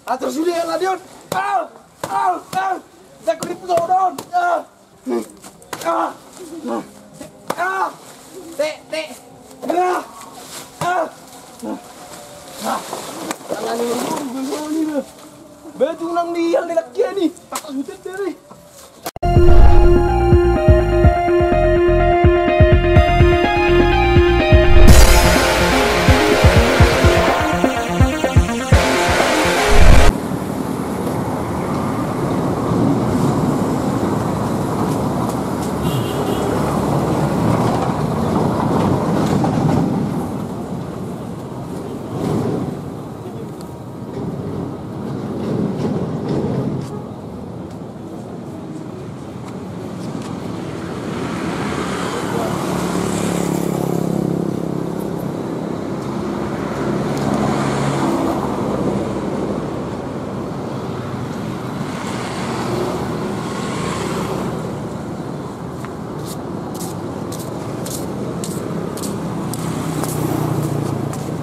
Atur sudah lah Dion. Saya kulit turun. Tangan ini baju nang dia lelaki ni. Tak sudah dari.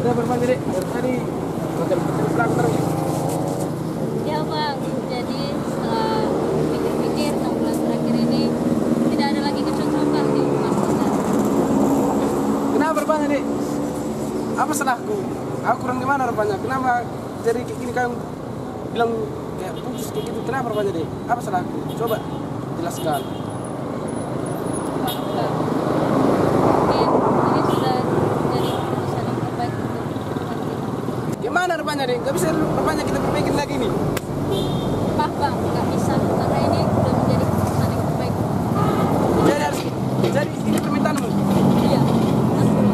Berapa jadi tadi makan pulang terus ya bang, jadi setelah pikir-pikir 6 bulan terakhir ini tidak ada lagi kecocokan di rumah kita. Kenapa rupanya dik? Apa salahku? Aku kurang gimana rupanya? Kenapa jadi kayak gini kan bilang kayak putus kayak gitu? Kenapa rupanya dik? Apa salahku? Coba jelaskan. Maaf bang, mungkin ini sudah jadi keputusan yang terbaik untuk hubungan kita. Gimana rupanya dik? Gak bisa rupanya kita perbaikin lagi nih. Maaf bang, nggak bisa karena ini sudah menjadi keputusan yang terbaik. Jadi ini permintaanmu. Iya, betul.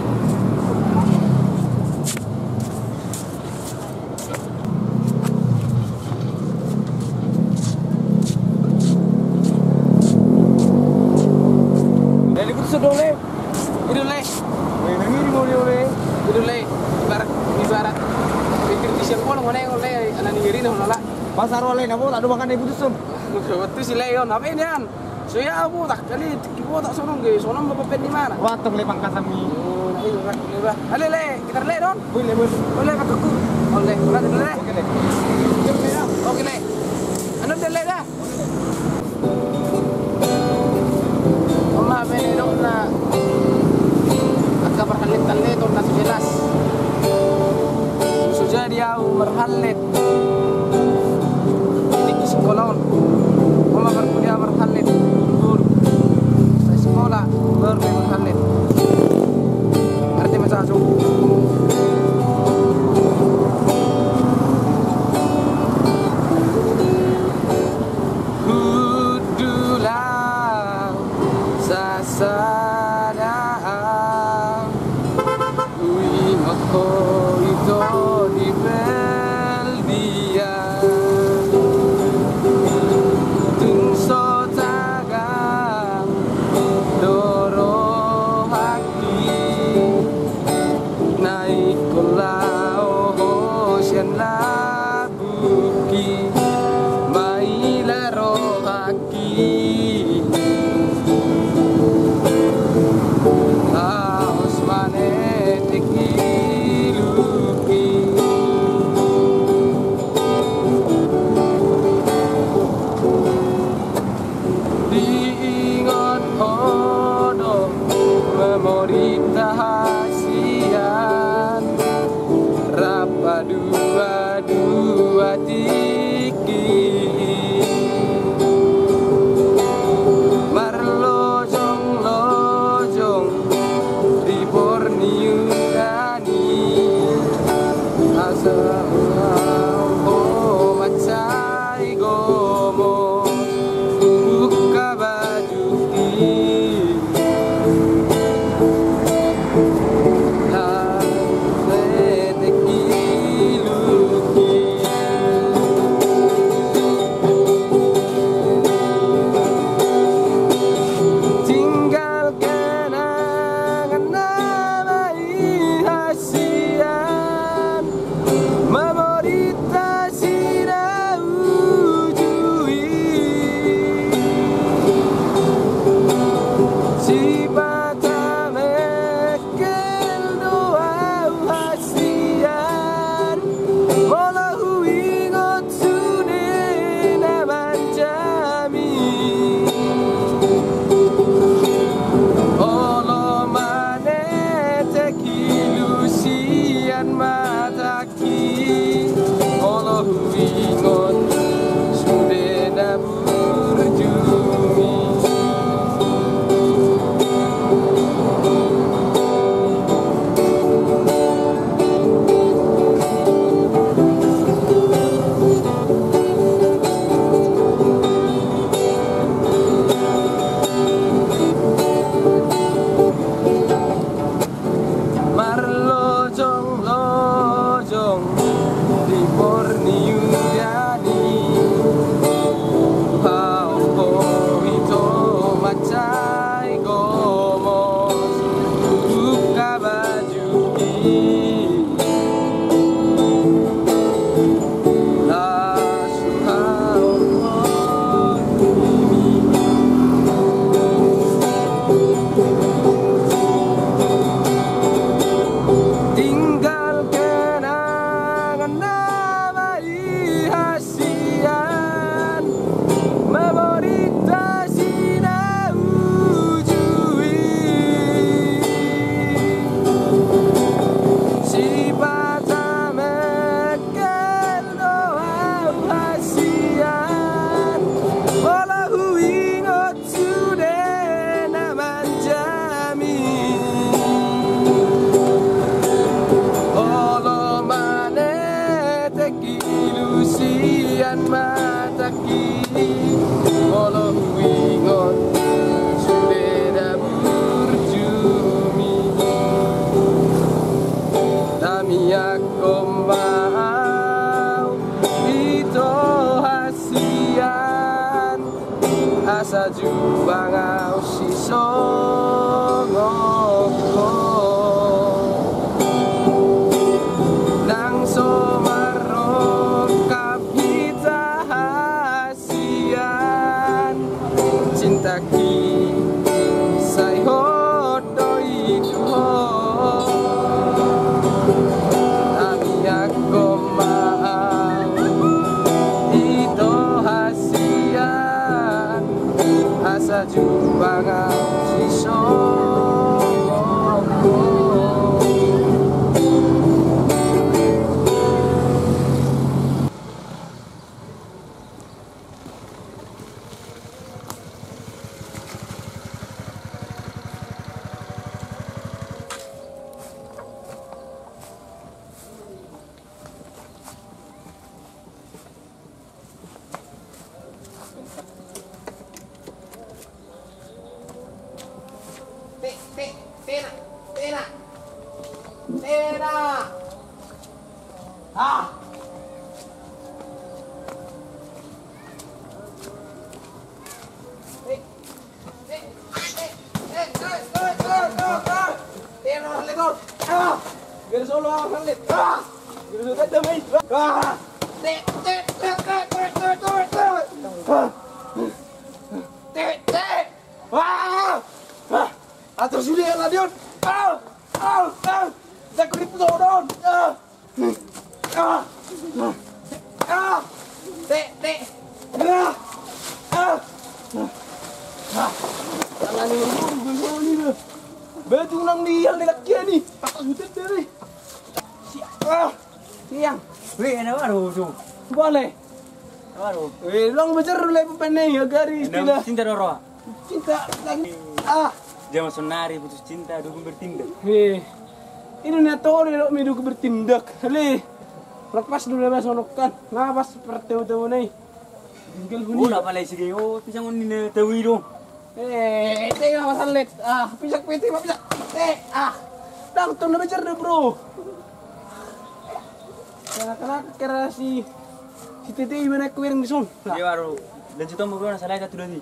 Dari putus dole. Itu le. Ini mau dole. Itu le. Ibarat pikir di siang kono ngone ngole anak ngiri nih nolak. Pasar oleh nabo tak ada makan ibu tusum. Waktu si Leon apa ini an? Saya aku tak kali ibu tak sonong ge, sonong bapak pen di mana? Watong le pangkasami. Oh, nah itu kan le. Ale le, kita le don. Boleh boleh. Boleh kakakku. Boleh, boleh le. Oke le. Oke le. Anu le dah. Oma bene dong na. Agak berhalit-halit don na jelas. Sudah dia berhalit. Ini sekolah. Oma berkuliah berhalit. Saya sekolah berhalit. Arti macam tu. Hudulah sasadaan. Ui mako itu di dia. Biar solo halit. Biar solo demi. Atur sudah ya Ladion. Kita kurip don. Tangan ini baju nang dia lelaki ni. Tak sudah deh. Siang. Weh, ana baru tu. Boleh. Baru. Long becer le peneng ya garis Cinta cinta doro. Cinta lagi. Jangan sonari putus cinta dukung bertindak. Ini netore lo mi dukung bertindak. Le. Lepas dulu mas sonokan. Nah pas seperti itu nih. Tinggal huni. Ulah palai sige oh pisang ni tawi dong. Tengok masalah let. Pisak piti pisak. Dang tuh becer deh bro. Karena kira si Titi mana kuiring di son. Dia baru dan situ mau kena salah satu ni.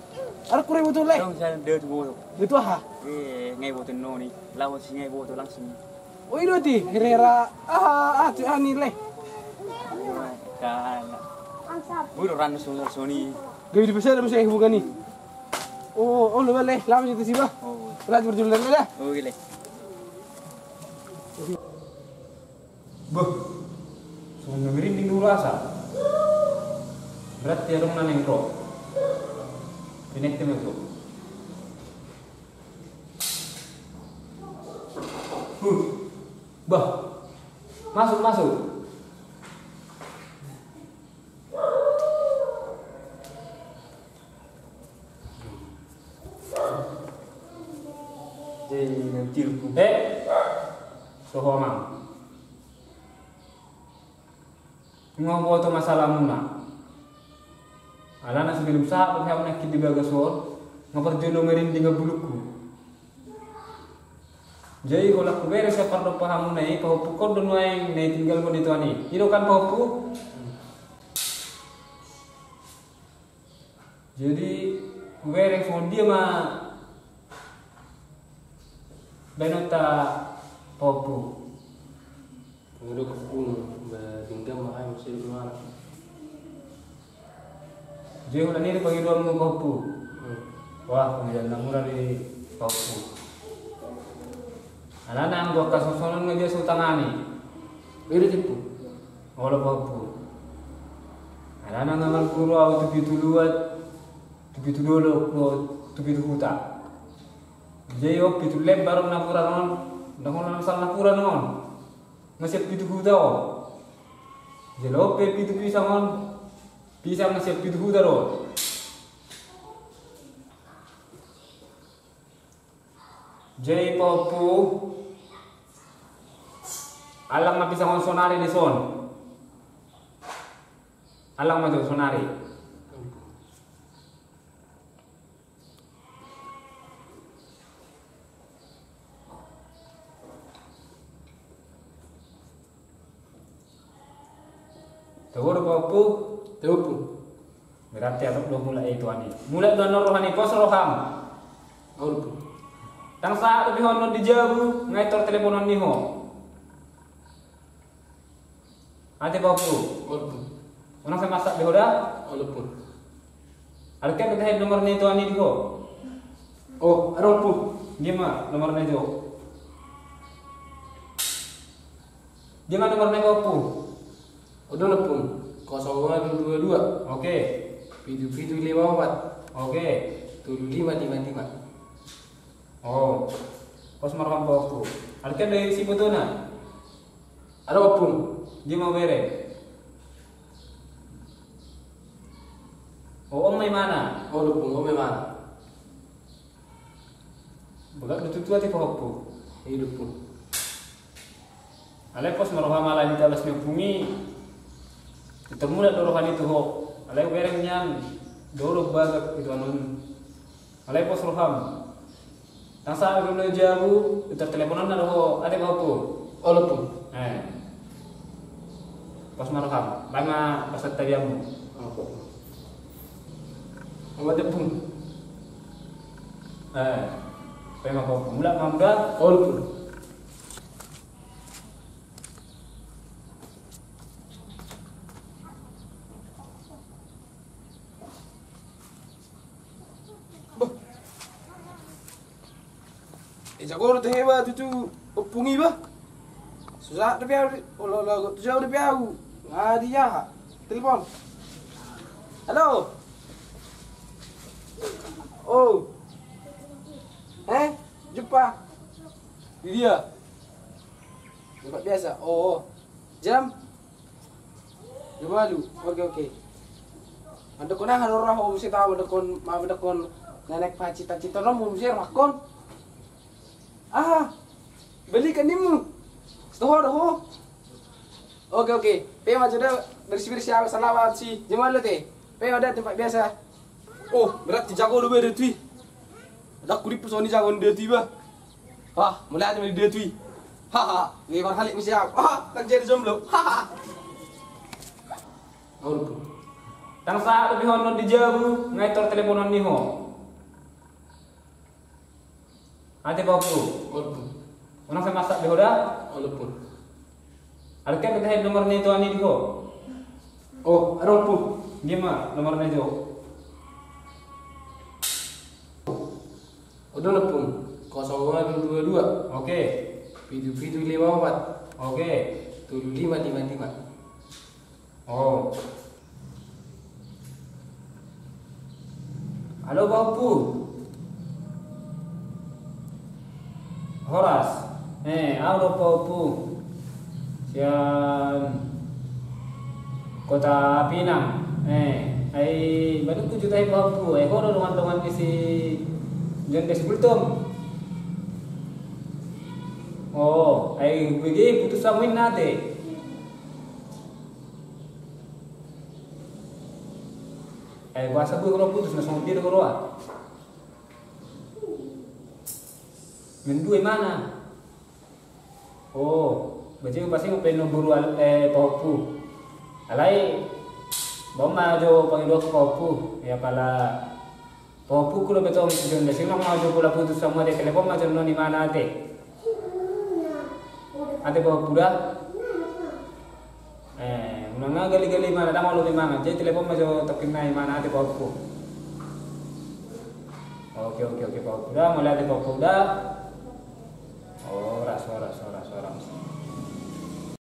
Ada kuiring betul le. Dong saya dia tu bodoh. Itu Ngai bodoh no ni. Lawan si ngai bodoh langsung. Oh itu ti kira tu ani le. Kan. Udah ran soni. Gawi di besar masih bukan ni. Oh lu le, lama situ sih bah. Oh. Pelat berjualan dah. Oh gile. Boh, sudah merinding dulu asa. Berarti ada mana yang pro? Ini tim itu. Bah, masuk. Jadi nanti aku. Soho mang. Ngopo to masalah muna. Alana sebelum saat kau nak kita bagasor, ngaperjono merinding buluku. Jadi kalau aku beres saya perlu paham nai, kau pukul dulu yang nai tinggal pun itu ani. Itu kan kau pukul. Jadi beres mau dia mah benota popu. Udah kepung, tinggal makan masih di mana? Jadi udah ni bagi dua minggu popu. Wah, kemudian murah di popu. Anak gua kasosonan ngedia sultanani. Ini tipu. Olah popu. Anak ngamal guru au tupi dulu tupi huta. Jadi op itu lebar napura non, dengan asal napura non. Masih pitu huta o. Jadi op pitu pisang masih pitu huta ro. Jadi popu alang na pisang sonari di son. Alang maju sonari. Tawar popu, Tipu. berarti atau belum mulai itu ani. Mulai dengan rohani pos roham. Tipu. Tang saat lebih honor di Jabu, ngaitor teleponan ni ho. Ate popu. Tipu. Orang saya masak di hoda. Tipu. Ada kan kita nomor ni itu ani di ho. Oh, ada tipu. Gimana nomornya itu? Gimana nomornya popu? Udah lepun. 0222. Oke. Pitu 54. Oke. 7555. Oh. Pos marham popu. Ada kan dari si betulna? Ada lepun. Dia mau bere. Oh, om mai mana? Oh, lepun. Oh, memang. Bukan itu tua tipe popu. Hidup pun. Alai pos marham ala di talas bumi. Ketemu dah rohani itu ho. Alai berengnya dorok bagak itu anun. Alai pos roham. Tangsa dulu jauh, itu teleponan ada ho, ada popu. Oh, lepun. Pos marham. Lama pas tadiamu. Oh, lepun. Pema kau pemula mamda. Walaupun. Jago tu hebat tu pungi bah. Susah tapi Allah tu jauh tapi aku. Dia telepon. Halo. Oh. Jumpa. Di dia. Tempat biasa. Oh. Jam. Jam malu. Okey. Ada kena harorah mesti tahu ada kon nenek pacita-cita romo mesti rakon. Belikan nimu. Stoho. Okey. Pe macam dah bersih-bersih salawat si. Jam malu teh. Pe ada tempat biasa. Oh, berarti jago lu beda tu. Ada kurip personi jago dia tu bah. Mulai aja dia tu. Ni baru kali mesti aku. Tak jadi jomblo. Oh, Tang sa lebih honor di jabu ngaitor teleponan ni ho. Ate bapu. Unang sa masak behoda. Walaupun. Alka kita nomor ni tu ani di ho. Oh, walaupun. Dia mah nomor ni tu. Udah lepung 0222 Okey. 7754 Okey. 7555. Oh. Halo bapu. Horas. Halo bapu. Sian Kota Pinang. Baru tu jutai bapu. Kau ada teman-teman di si John Desbultum. Oh, pergi putus samuin nate. Bahasa gue kalau putus langsung dia keluar. Mendui mana? Oh, baju pasti ngapain buru topu. Alai, bawa jo panggil dua topu. Ya pala topu kulo betul John Desbultum mau jo pula putus sama dia telepon macam noni mana ate. Ate bawa pura. Unang gali-gali mana dah malu memang. Jadi telepon macam tokin naik mana ate bawa pura. Oke bawa pura. Mulai ate bawa pura. Oh, ras.